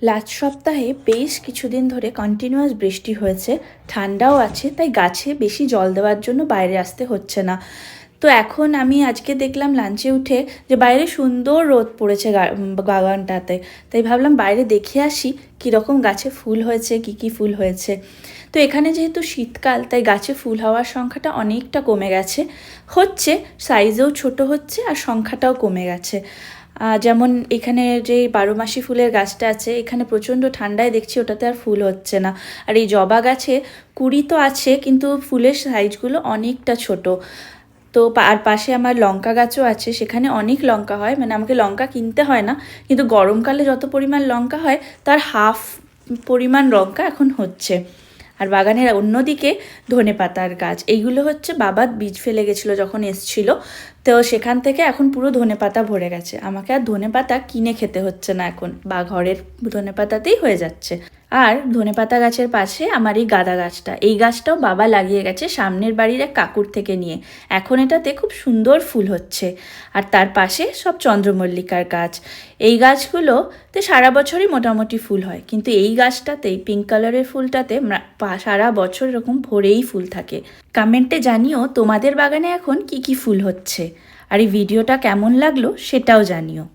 Last সপ্তাহে বেশ কিছুদিন ধরে কন্টিনিউয়াস বৃষ্টি হয়েছে, ঠান্ডাও আছে, তাই গাছে বেশি জল দেওয়ার জন্য বাইরে আসতে হচ্ছে না। তো এখন আমি আজকে দেখলাম লাঞ্চে উঠে যে বাইরে সুন্দর রোদ পড়েছে বাগানটাতে, তাই ভাবলাম বাইরে দেখে আসি কীরকম গাছে ফুল হয়েছে, কী ফুল হয়েছে। তো এখানে যেহেতু শীতকাল, তাই গাছে ফুল হওয়ার সংখ্যাটা অনেকটা কমে গেছে, হচ্ছে সাইজেও ছোট হচ্ছে আর সংখ্যাটাও কমে গেছে। যেমন এখানে যে 12 মাসি ফুলের গাছটা আছে, এখানে প্রচণ্ড ঠান্ডায় দেখছি ওটাতে আর ফুল হচ্ছে না। আর এই জবা গাছে কুঁড়ি তো আছে, কিন্তু ফুলের সাইজগুলো অনেকটা ছোট। তো আর পাশে আমার লঙ্কা গাছও আছে, সেখানে অনেক লঙ্কা হয়, মানে আমাকে লঙ্কা কিনতে হয় না, কিন্তু গরমকালে যত পরিমাণ লঙ্কা হয় তার হাফ পরিমাণ লঙ্কা এখন হচ্ছে। আর বাগানের অন্যদিকে ধনেপাতার গাছ, এইগুলো হচ্ছে বাবা বীজ ফেলে গেছিলো যখন এসছিল, তো সেখান থেকে এখন পুরো ধনেপাতা ভরে গেছে। আমাকে আর ধনেপাতা কিনে খেতে হচ্ছে না এখন, বা ঘরের ধনেপাতাতেই হয়ে যাচ্ছে। আর ধনেপাতা গাছের পাশে আমার এই গাঁদা গাছটা, এই গাছটাও বাবা লাগিয়ে গেছে সামনের বাড়ির এক কাকুর থেকে নিয়ে। এখন এটাতে খুব সুন্দর ফুল হচ্ছে। আর তার পাশে সব চন্দ্রমল্লিকার গাছ। এই গাছগুলোতে সারা বছরই মোটামুটি ফুল হয়, কিন্তু এই গাছটাতেই পিঙ্ক কালারের ফুলটাতে সারা বছর এরকম ভরেই ফুল থাকে। কমেন্টে জানিও তোমাদের বাগানে এখন কি কি ফুল হচ্ছে, আর এই ভিডিওটা কেমন লাগলো সেটাও জানিও।